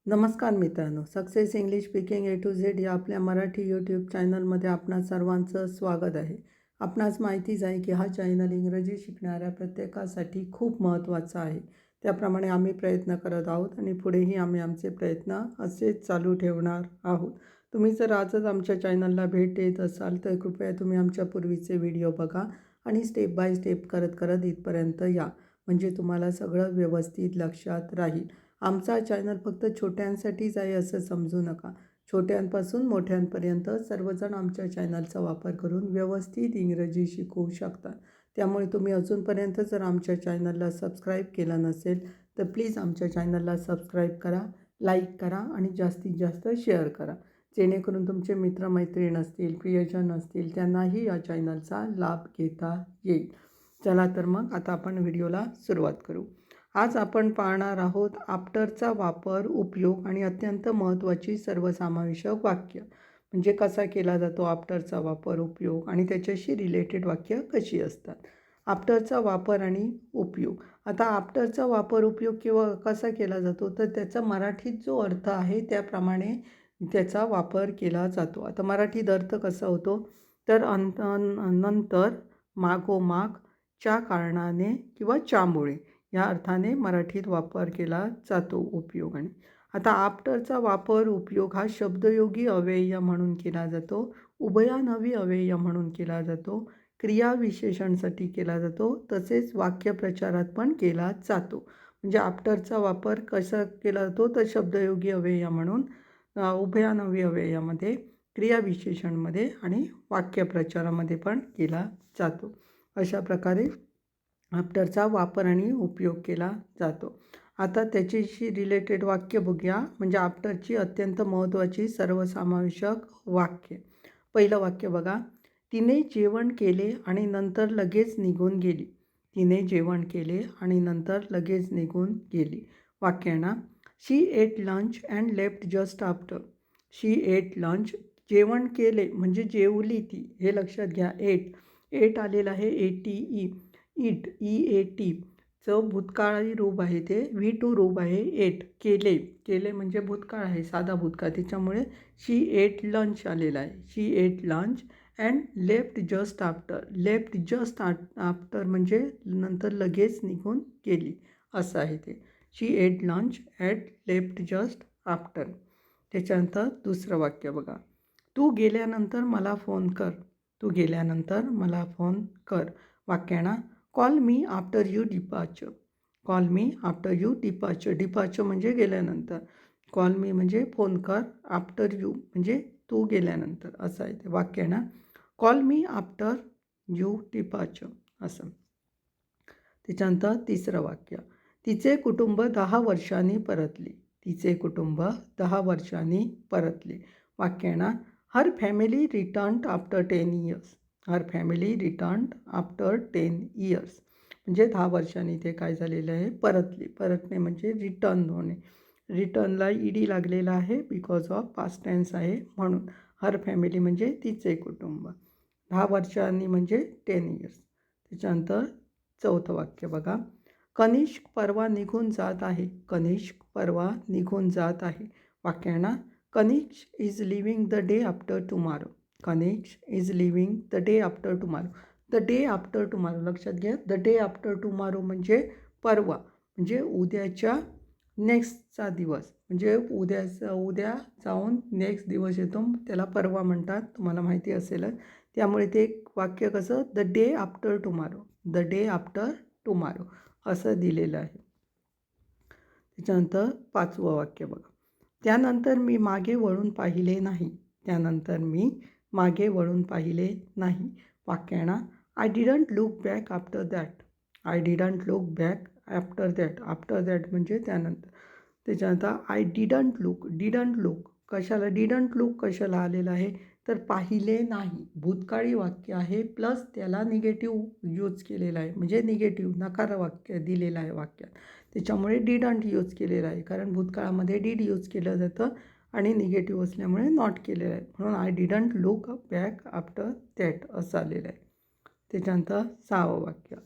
नमस्कार मित्रांनो, success English speaking A to Z या आपल्या मराठी यूट्यूब चॅनलमध्ये आपणा सर्वांचं स्वागत आहे. आपणास माहितीच आहे की हा चॅनल इंग्रजी शिकणाऱ्या प्रत्येकासाठी खूप महत्त्वाचा आहे. त्याप्रमाणे आम्ही प्रयत्न करत आहोत आणि पुढेही आम्ही आमचे प्रयत्न असेच चालू ठेवणार आहोत. तुम्ही जर आजच आमच्या चॅनलला भेट देत असाल तर कृपया तुम्ही आमच्या पूर्वीचे व्हिडिओ बघा आणि स्टेप बाय स्टेप करत करत इथपर्यंत या, म्हणजे तुम्हाला सगळं व्यवस्थित लक्षात राहील. आमचा चॅनल फक्त छोट्यांसाठीच आहे असं समजू नका. छोट्यांपासून मोठ्यांपर्यंत सर्वजण आमच्या चॅनलचा वापर करून व्यवस्थित इंग्रजी शिकवू शकतात. त्यामुळे तुम्ही अजूनपर्यंत जर आमच्या चॅनलला सबस्क्राईब केलं नसेल तर प्लीज आमच्या चॅनलला सबस्क्राईब करा, लाईक करा आणि जास्तीत जास्त शेअर करा, जेणेकरून तुमचे मित्रमैत्रीण असतील, प्रियजन असतील त्यांनाही या चॅनलचा लाभ घेता येईल. चला तर मग आता आपण व्हिडिओला सुरुवात करू. आज आपण पाहणार आहोत आफ्टरचा वापर, उपयोग आणि अत्यंत महत्त्वाची सर्वसमावेशक वाक्य, म्हणजे कसा केला जातो आफ्टरचा वापर, उपयोग आणि त्याच्याशी रिलेटेड वाक्य कशी असतात. आफ्टरचा वापर आणि उपयोग. आता आफ्टरचा वापर उपयोग किंवा कसा केला जातो तर त्याचा मराठीत जो अर्थ आहे त्याप्रमाणे त्याचा वापर केला जातो. आता मराठीत अर्थ कसा होतो तर नंतर, मागोमाग, च्या कारणाने किंवा च्यामुळे या अर्थाने मराठीत वापर केला जातो उपयोगाने. आता आफ्टरचा वापर, उपयोग हा शब्दयोगी अव्यय म्हणून केला जातो, उभयानवी अव्यय म्हणून केला जातो, क्रियाविशेषणसाठी केला जातो, तसेच वाक्यप्रचारात पण केला जातो. म्हणजे आफ्टरचा वापर कसा केला जातो तर शब्दयोगी अव्यय म्हणून, उभयानवी अव्ययामध्ये, क्रियाविशेषणमध्ये आणि वाक्यप्रचारामध्ये पण केला जातो. अशा प्रकारे आफ्टरचा वापर आणि उपयोग केला जातो. आता त्याच्याशी रिलेटेड वाक्य बघूया, म्हणजे आफ्टरची अत्यंत महत्त्वाची सर्वसमावेशक वाक्य. पहिलं वाक्य बघा, तिने जेवण केले आणि नंतर लगेच निघून गेली. तिने जेवण केले आणि नंतर लगेच निघून गेली. वाक्य आहे ना, she ate lunch and left just after. She ate lunch, जेवण केले म्हणजे जेवली ती, हे लक्षात घ्या. एट आलेलं आहे ATE, इट, EAT चं भूतकाळी रूप आहे, ते V2 रूप आहे. एट, केले म्हणजे भूतकाळ आहे, साधा भूतकाळ, त्याच्यामुळे शी एट लंच आलेला आहे. She ate lunch and left just after. Left just after म्हणजे नंतर लगेच निघून गेली असं आहे ते. She ate lunch at left just after. त्याच्यानंतर दुसरं वाक्य बघा, तू गेल्यानंतर मला फोन कर. तू गेल्यानंतर मला फोन कर. वाक्य ना, call me after you departure. Call me after you departure. Departure म्हणजे गेल्यानंतर, कॉल मी म्हणजे फोन कर, आफ्टर यू म्हणजे तू गेल्यानंतर असं आहे ते. वाक्य ना, call me after you departure असं. त्याच्यानंतर तिसरं वाक्य, तिचे कुटुंब 10 वर्षांनी परतले. तिचे कुटुंब 10 वर्षांनी परतले. वाक्य ना, हर फॅमिली रिटर्न्ड आफ्टर 10 इयर्स. हर फॅमिली रिटर्न्ड आफ्टर 10 इयर्स म्हणजे 10 वर्षांनी ते काय झालेलं आहे, परतले. परतणे म्हणजे रिटर्न होणे. रिटर्नला ED लागलेला आहे बिकॉज ऑफ पास्ट टेन्स आहे म्हणून. हर फॅमिली म्हणजे तिचे कुटुंब, 10 वर्षांनी म्हणजे 10 इयर्स. त्याच्यानंतर चौथं वाक्य बघा, कनिष्क परवा निघून जात आहे. कनिष्क परवा निघून जात आहे. वाक्य ना, Kanishk is living the day after tomorrow. Kanishk is living the day after tomorrow. The day after tomorrow लक्षात घ्या. द डे आफ्टर टुमारो म्हणजे परवा, म्हणजे उद्याच्या नेक्स्टचा दिवस, म्हणजे उद्या जाऊन नेक्स्ट दिवस येतो, त्याला परवा म्हणतात, तुम्हाला माहिती असेलच. त्यामुळे ते वाक्य कसं, the day after tomorrow, the day after tomorrow असं दिलेलं आहे. त्याच्यानंतर पाचवं वाक्य बघा, त्यानंतर मी मागे वळून पाहिले नाही. त्यानंतर मी मागे वळून पाहिले नाही. वाक्य ना, I didn't look back after that. I didn't look back after that. After that म्हणजे त्यानंतर. त्याच्यानंतर आय डिडंट लुक कशाला, डिडंट लुक कशाला आलेलं आहे तर पाहिले नाही, भूतकाळी वाक्य आहे, प्लस त्याला निगेटिव्ह यूज केलेला आहे, म्हणजे निगेटिव्ह नकार वाक्य दिलेलं आहे वाक्यात, त्याच्यामुळे डिडंट यूज केलेलं आहे. कारण भूतकाळामध्ये डिड यूज केलं जातं आणि निगेटिव्ह असल्यामुळे नॉट केलेलं आहे, म्हणून I didn't look back after that असं आलेलं आहे. त्याच्यानंतर सहावं वाक्य,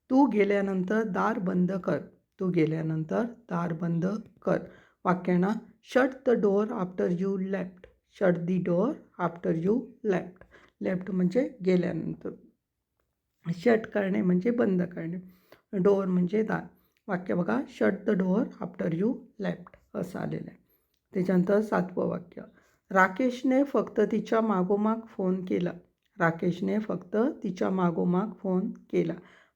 तू गेल्यानंतर दार बंद कर. तू गेल्यानंतर दार बंद कर. वाक्य आहे ना, shut the door after you left. Shut the door after you left. Left म्हणजे गेल्यानंतर. शट करणे म्हणजे बंद करणे. डोअर म्हणजे दार. वाक्य बघा, shut the door after you left असं आलेलं आहे. त्याच्यानंतर 7वं वाक्य, राकेशने फक्त तिच्या मागोमाग फोन केला. राकेशने फक्त तिच्या मागोमाग फोन केला.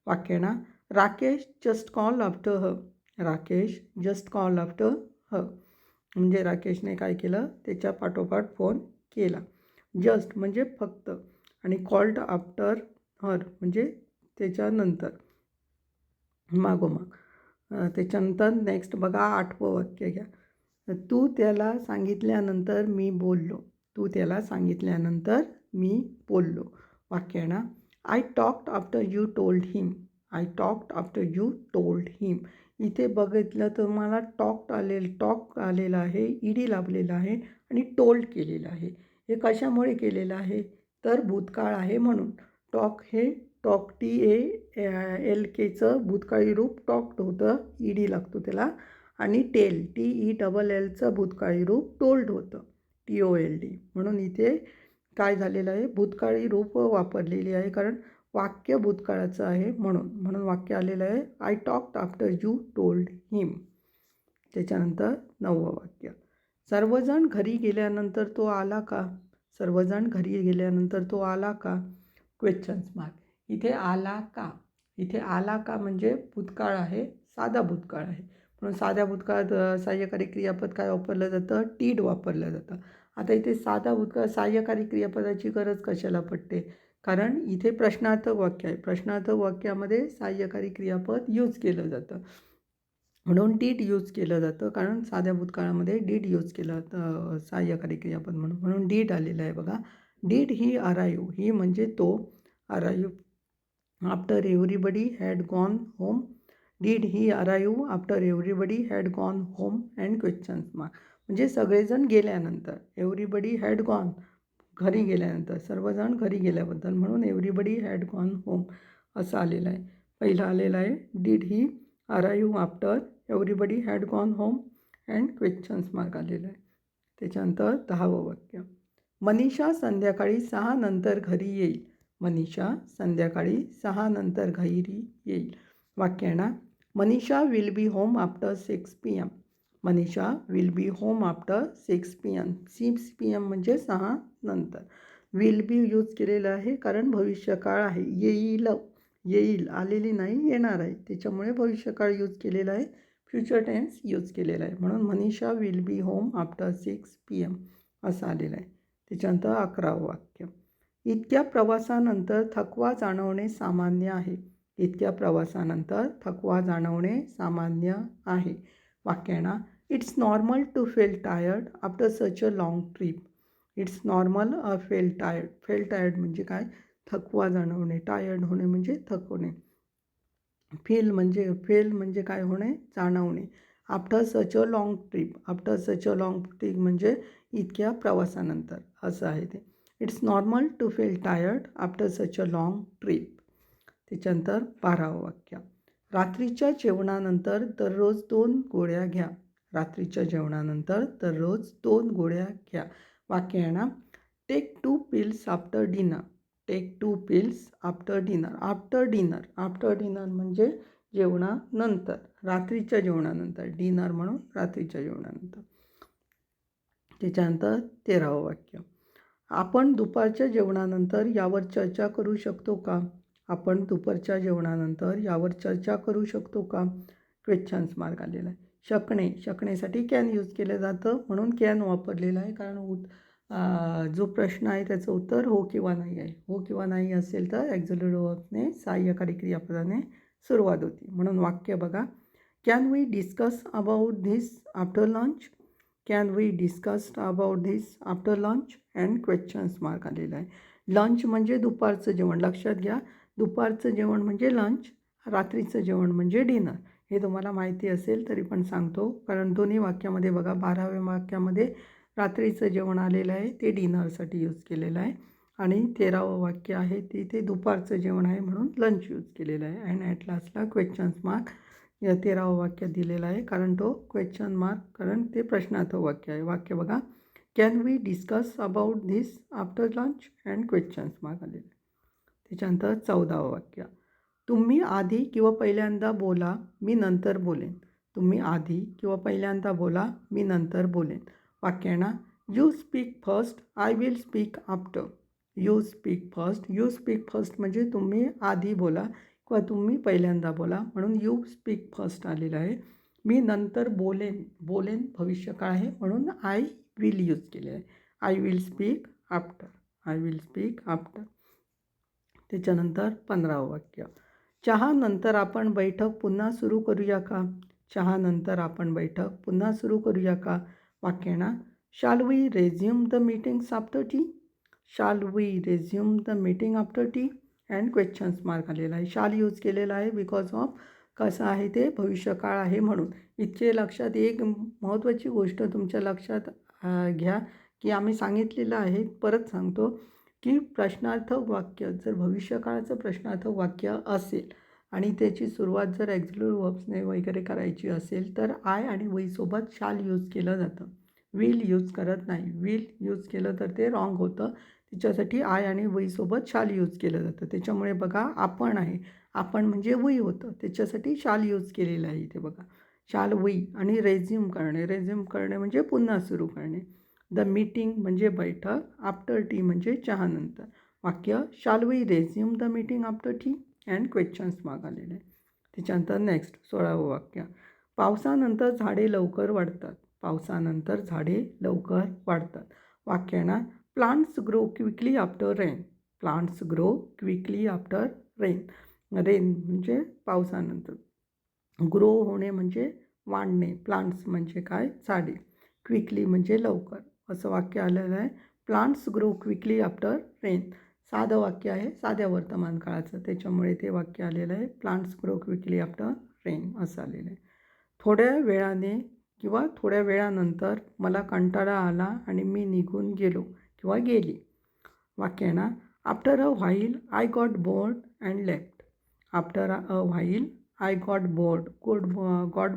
वाक्य ना, Rakesh just call after her. Rakesh just call after her म्हणजे राकेशने काय केलं, त्याच्या पाठोपाठ फोन केला. जस्ट म्हणजे फक्त आणि कॉल्ड आफ्टर हर म्हणजे त्याच्यानंतर, मागोमाग. त्याच्यानंतर नेक्स्ट बघा 8वं वाक्य घ्या. तू त्याला सांगितल्यानंतर मी बोललो. तू त्याला सांगितल्यानंतर मी बोललो. वाक्य आहे ना, I talked after you told him. I talked after you told him. इथे बघितलं तर मला टॉक आलेलं आहे, ईडी लाभलेला आहे आणि टोल्ड केलेलं आहे. हे कशामुळे केलेलं आहे तर भूतकाळ आहे म्हणून. टॉक हे टॉक TALKचं भूतकाळी रूप टॉक्ड होतं, ईडी लागतो त्याला. आणि टेल TELLचं भूतकाळी रूप टोल्ड होतं, TOLD. म्हणून इथे काय झालेलं आहे, भूतकाळी रूप वापरलेली आहे कारण वाक्य भूतकाळाचं आहे म्हणून वाक्य आलेलं आहे, I talked after you told him. त्याच्यानंतर 9वं वाक्य, सर्वजण घरी गेल्यानंतर तो आला का. सर्वजण घरी गेल्यानंतर तो आला का. Questions mark. इथे आला का, इथे आला का म्हणजे भूतकाळ आहे, साधा भूतकाळ आहे. म्हणून साध्या भूतकाळात सहाय्यकारी क्रियापद काय वापरलं जातं, टीड वापरलं जातं. आता इथे साधा भूतकाळ सहाय्यकारी क्रियापदाची गरज कशाला पडते, कारण इथे प्रश्नार्थक वाक्य आहे. प्रश्नार्थक वाक्यामध्ये सहाय्यकारी क्रियापद यूज केलं जातं म्हणून डीड यूज केलं जातं, कारण साध्या भूतकाळामध्ये डीड यूज केलं जातं सहाय्यकारी क्रियापद म्हणून डीड आलेलं आहे बघा. डीड ही अराईव्ह, ही म्हणजे तो arrive after everybody had gone home. Did he arrive after everybody had gone home and questions mark म्हणजे सगळेजण गेल्यानंतर. एव्हरीबडी हॅड गॉन घरी गेल्यानंतर, सर्वजण घरी गेल्याबद्दल, म्हणून एव्हरीबडी हॅड गॉन होम असं आलेलं आहे. पहिलं आलेलं आहे did he arrive after everybody had gone home and questions mark आलेलं आहे. त्याच्यानंतर 10वं वाक्य, मनीषा संध्याकाळी 6 नंतर घरी येईल. मनीषा संध्याकाळी 6 नंतर घरी येईल. वाक्य आहे ना, Manisha will be home after 6 PM. Manisha will be home after 6 PM. 6 PM म्हणजे 6 नंतर. विल बी यूज केलेलं आहे कारण भविष्यकाळ आहे. येईल आलेली नाही, येणार आहे, त्याच्यामुळे भविष्यकाळ यूज केलेला आहे, फ्युचर टेन्स यूज केलेला आहे. म्हणून Manisha will be home after 6 PM असं आलेलं आहे. त्याच्यानंतर 11वं वाक्य, इतक्या प्रवासानंतर थकवा जाणवणे सामान्य आहे. इतक्या प्रवासानंतर थकवा जाणवणे सामान्य आहे. वाक्य आहे ना, it's normal to feel tired after such a long trip. It's normal feel tired. Feel tired म्हणजे काय, थकवा जाणवणे. टायर्ड होणे म्हणजे थकवणे. फील म्हणजे काय होणे, जाणवणे. After such a long trip. After such a long trip म्हणजे इतक्या प्रवासानंतर असं आहे ते. It's normal to feel tired after such a long trip. त्याच्यानंतर 12वं वाक्य, रात्रीच्या जेवणानंतर दररोज 2 गोळ्या घ्या. रात्रीच्या जेवणानंतर दररोज 2 गोळ्या घ्या. वाक्य आहे ना, take 2 pills after dinner. Take 2 pills after dinner. After dinner म्हणजे जेवणानंतर, रात्रीच्या जेवणानंतर. डिनर म्हणून रात्रीच्या जेवणानंतर. त्याच्यानंतर 13वं वाक्य, आपण दुपारच्या जेवणानंतर यावर चर्चा करू शकतो का. आपण दुपारच्या जेवणानंतर यावर चर्चा करू शकतो का. क्वेश्चन्स मार्क आलेला आहे. शकणेसाठी कॅन यूज केलं जातं म्हणून कॅन वापरलेलं आहे, कारण जो प्रश्न आहे त्याचं उत्तर हो किंवा नाही आहे. हो किंवा नाही असेल तर ॲक्झिलरी वर्बने सहाय्यकारी क्रियापदाने सुरुवात होती. म्हणून वाक्य बघा, can we discuss about this after lunch. Can we discuss about this after lunch and questions mark आलेला आहे. लंच म्हणजे दुपारचं जेवण. लक्षात घ्या, दुपारचं जेवण म्हणजे लंच, रात्रीचं जेवण म्हणजे डिनर. हे तुम्हाला माहिती असेल तरी पण सांगतो, कारण दोन्ही वाक्यामध्ये बघा, 12व्या वाक्यामध्ये रात्रीचं जेवण आलेलं आहे, ते डिनरसाठी यूज केलेलं आहे. आणि 13वं वाक्य आहे ते दुपारचं जेवण आहे म्हणून लंच यूज केलेलं आहे. अँड ॲट लास्टला क्वेश्चन्स मार्क या 13वं वाक्य दिलेलं आहे, कारण तो क्वेश्चन मार्क, कारण ते प्रश्नार्थ वाक्य आहे. वाक्य बघा, can we discuss about this after lunch and questions mark आलेले. त्याच्यानंतर 14वं वाक्य, तुम्ही आधी किंवा पहिल्यांदा बोला, मी नंतर बोलेन. तुम्ही आधी किंवा पहिल्यांदा बोला, मी नंतर बोलेन. वाक्य आहे ना, you speak first, I will speak after. You speak first म्हणजे तुम्ही आधी बोला किंवा तुम्ही पहिल्यांदा बोला, म्हणून यू स्पीक फर्स्ट आलेलं आहे. मी नंतर बोलेन भविष्यकाळ आहे, म्हणून आय विल यूज केले आहे. I will speak after. त्याच्यानंतर 15वं वाक्य, चहानंतर आपण बैठक पुन्हा सुरू करूया का. चहानंतर आपण बैठक पुन्हा सुरू करूया का. वाक्य ना, shall we resume the meetings after tea. Shall we resume the meeting after tea and questions mark आलेला आहे. शाल यूज केलेला आहे बिकॉज ऑफ कसं आहे ते भविष्यकाळ आहे म्हणून. इथे लक्षात एक महत्त्वाची गोष्ट तुमच्या लक्षात घ्या की आम्ही सांगितलेलं आहे, परत सांगतो की प्रश्नार्थक वाक्य जर भविष्यकाळाचं प्रश्नार्थक वाक्य असेल आणि त्याची सुरुवात जर ॲक्झिलरी वर्ब्सने वगैरे करायची असेल तर आय आणि वहीसोबत शाल यूज केलं जातं. विल यूज करत नाही. विल यूज केलं तर ते रॉंग होतं. त्याच्यासाठी आय आणि वहीसोबत शाल यूज केलं जातं. त्याच्यामुळे बघा, आपण आहे, आपण म्हणजे वही होतं, त्याच्यासाठी शाल यूज केलेलं आहे इथे बघा. शाल वही आणि रेझ्युम करणे म्हणजे पुन्हा सुरू करणे. द मीटिंग म्हणजे बैठक, आफ्टर टी म्हणजे चहानंतर. वाक्य, shall we resume the meeting after tea and questions mark आलेले आहे. त्याच्यानंतर नेक्स्ट 16वं वाक्य, पावसानंतर झाडे लवकर वाढतात. पावसानंतर झाडे लवकर वाढतात. वाक्य ना, plants grow quickly after rain. Plants grow quickly after rain. Rain म्हणजे पावसानंतर, ग्रो होणे म्हणजे वाढणे, प्लांट्स म्हणजे काय, झाडे, क्विकली म्हणजे लवकर, असं वाक्य आलेलं आहे. Plants grow quickly after rain. साधं वाक्य आहे, साध्या वर्तमान काळाचं, त्याच्यामुळे ते वाक्य आलेलं आहे. Plants grow quickly after rain असं आलेलं आहे. थोड्या वेळाने किंवा थोड्या वेळानंतर मला कंटाळा आला आणि मी निघून गेलो किंवा गेली. वाक्य आहे ना, after a while I got bored and left. After a while I got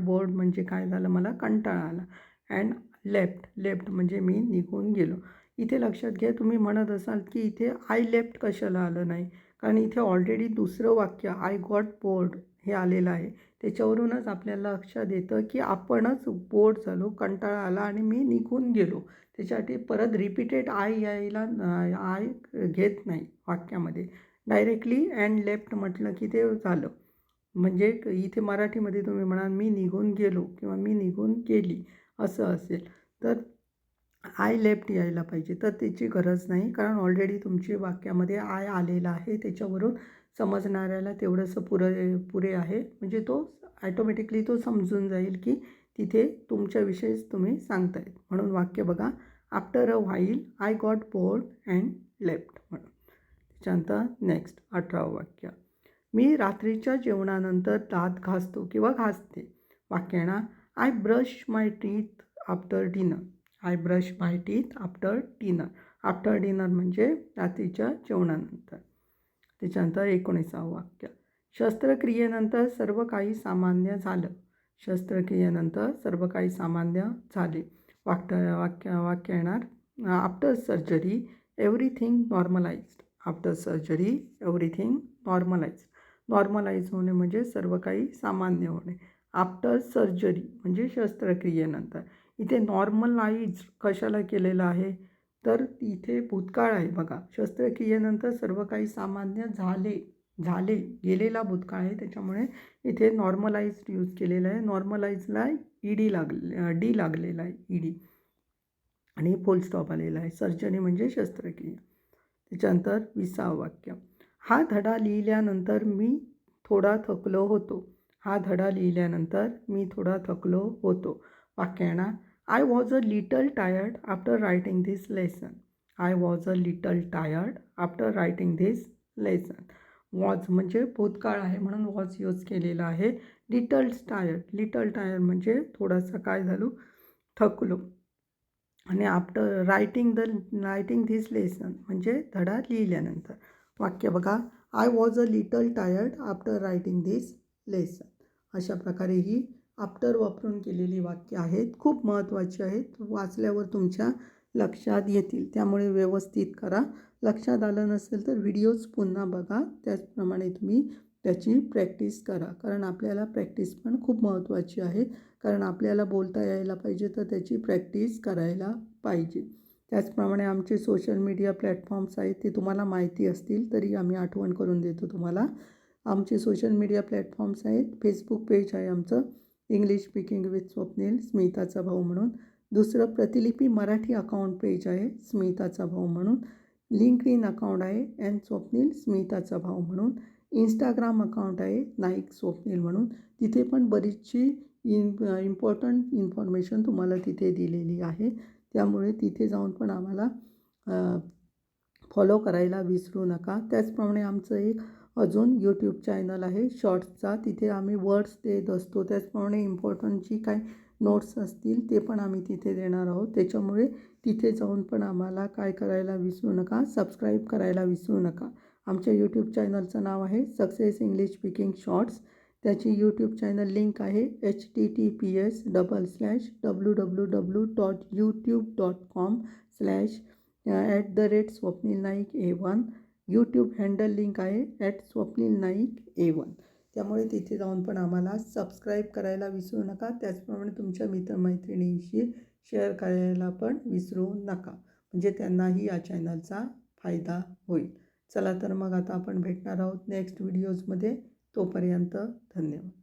bored म्हणजे काय झालं, मला कंटाळा आला. अँड लेफ्ट म्हणजे मी निघून गेलो. इथे लक्षात घ्या, तुम्ही म्हणत असाल की इथे आय लेफ्ट कशाला आलं नाही, कारण इथे ऑलरेडी दुसरं वाक्य आय गॉट बोर्ड हे आलेलं आहे. त्याच्यावरूनच आपल्याला लक्षात येतं की आपणच बोर्ड झालो, कंटाळा आला आणि मी निघून गेलो. त्याच्यासाठी परत रिपीटेड आय घेत नाही वाक्यामध्ये. डायरेक्टली अँड लेफ्ट म्हटलं की ते झालं. म्हणजे इथे मराठीमध्ये तुम्ही म्हणाल मी निघून गेलो किंवा मी निघून गेली असं असेल तर आय लेफ्ट यायला पाहिजे, तर त्याची गरज नाही, कारण ऑलरेडी तुमच्या वाक्यामध्ये आय आलेला आहे. त्याच्यावरून समजणाऱ्याला तेवढंसं पुरे आहे, म्हणजे तो ॲटोमॅटिकली तो समजून जाईल की तिथे तुमच्याविषयीच तुम्ही सांगतायत. म्हणून वाक्य बघा, after a while I got bored and left म्हणून. त्याच्यानंतर नेक्स्ट 18वं वाक्य, मी रात्रीच्या जेवणानंतर दात घासतो किंवा घासते. वाक्य आहे ना, I brush my teeth after dinner. I brush my teeth after dinner. After dinner म्हणजे रात्रीच्या जेवणानंतर. त्याच्यानंतर 19वं वाक्य, शस्त्रक्रियेनंतर सर्व काही सामान्य झालं. शस्त्रक्रियेनंतर सर्व काही सामान्य झाले. वाक्य येणार, after surgery everything normalised. After surgery everything normalised. Normalise होणे म्हणजे सर्व काही सामान्य होणे. आफ्टर सर्जरी म्हणजे शस्त्रक्रियेनंतर. इथे नॉर्मलाइज कशाला केलेलं आहे, तर इथे भूतकाळ आहे बघा. शस्त्रक्रियेनंतर सर्व काही सामान्य झाले गेलेला भूतकाळ आहे, त्याच्यामुळे इथे नॉर्मलाइज्ड यूज केलेलं आहे. नॉर्मलाइजला डी लागलेला आहे, ईडी, आणि फुल स्टॉप आलेला आहे. सर्जरी म्हणजे शस्त्रक्रिया. त्याच्यानंतर 20वं वाक्य, हा धडा लिहिल्यानंतर मी थोडा थकलो होतो. हा धडा लिहिल्यानंतर मी थोडा थकलो होतो. वाक्य आहे ना, I was a little tired after writing this lesson. I was a little tired after writing this lesson. Was म्हणजे भूतकाळ आहे म्हणून वॉज यूज केलेला आहे. लिटल टायर्ड म्हणजे थोडासा काय झालो, थकलो. आणि आफ्टर रायटिंग धिस लेसन म्हणजे धडा लिहिल्यानंतर. वाक्य बघा, I was a little tired after writing this lesson अशा प्रकारे ही आफ्टर वापरून केलेली वाक्य आहेत. खूप महत्त्वाची आहेत. वाचल्यावर तुमच्या लक्षात येतील. त्यामुळे व्यवस्थित करा. लक्षात आलं नसेल तर व्हिडिओज पुन्हा बघा. त्याचप्रमाणे तुम्ही त्याची प्रॅक्टिस करा. कारण आपल्याला प्रॅक्टिस पण खूप महत्त्वाची आहे. कारण आपल्याला बोलता यायला पाहिजे तर त्याची प्रॅक्टिस करायला पाहिजे. त्याचप्रमाणे आमचे सोशल मीडिया प्लॅटफॉर्म्स आहेत ते तुम्हाला माहिती असतील तरी आम्ही आठवण करून देतो तुम्हाला. आमचे सोशल मीडिया प्लॅटफॉर्म्स आहेत. फेसबुक पेज आहे आमचं इंग्लिश स्पीकिंग विथ स्वप्नील स्मिताचा भाऊ म्हणून. दुसरं प्रतिलिपी मराठी अकाउंट पेज आहे स्मिताचा भाऊ म्हणून. लिंक्डइन अकाउंट आहे एन स्वप्नील स्मिताचा भाऊ म्हणून. इंस्टाग्राम अकाउंट आहे नाईक स्वप्नील म्हणून. तिथे पण बरीचशी इम्पॉर्टंट इन्फॉर्मेशन तुम्हाला तिथे दिलेली आहे. त्यामुळे तिथे जाऊन पण आम्हाला फॉलो करायला विसरू नका. त्याचप्रमाणे आमचं एक अजून यूट्यूब चॅनल आहे शॉर्ट्सचा. तिथे आम्ही वर्ड्स देत असतो. त्याचप्रमाणे इम्पॉर्टंट जी काही नोट्स असतील ते पण आम्ही तिथे देणार आहोत. त्याच्यामुळे तिथे जाऊन पण आम्हाला काय करायला विसरू नका, सबस्क्राईब करायला विसरू नका. आमच्या यूट्यूब चॅनलचं नाव आहे सक्सेस इंग्लिश स्पीकिंग शॉर्ट्स. त्याची यूट्यूब चॅनल लिंक आहे https://www.youtube.com/@स्वप्नील Naik A1. YouTube handle link आहे स्वप्नील नाईक A1. त्यामुळे तिथे जाऊन पण आम्हाला सबस्क्राईब करायला विसरू नका. त्याचप्रमाणे तुमच्या मित्रमैत्रिणींशी शेअर करायला पण विसरू नका. म्हणजे त्यांनाही या चॅनलचा फायदा होईल. चला तर मग आता आपण भेटणार आहोत नेक्स्ट व्हिडिओजमध्ये. तोपर्यंत धन्यवाद.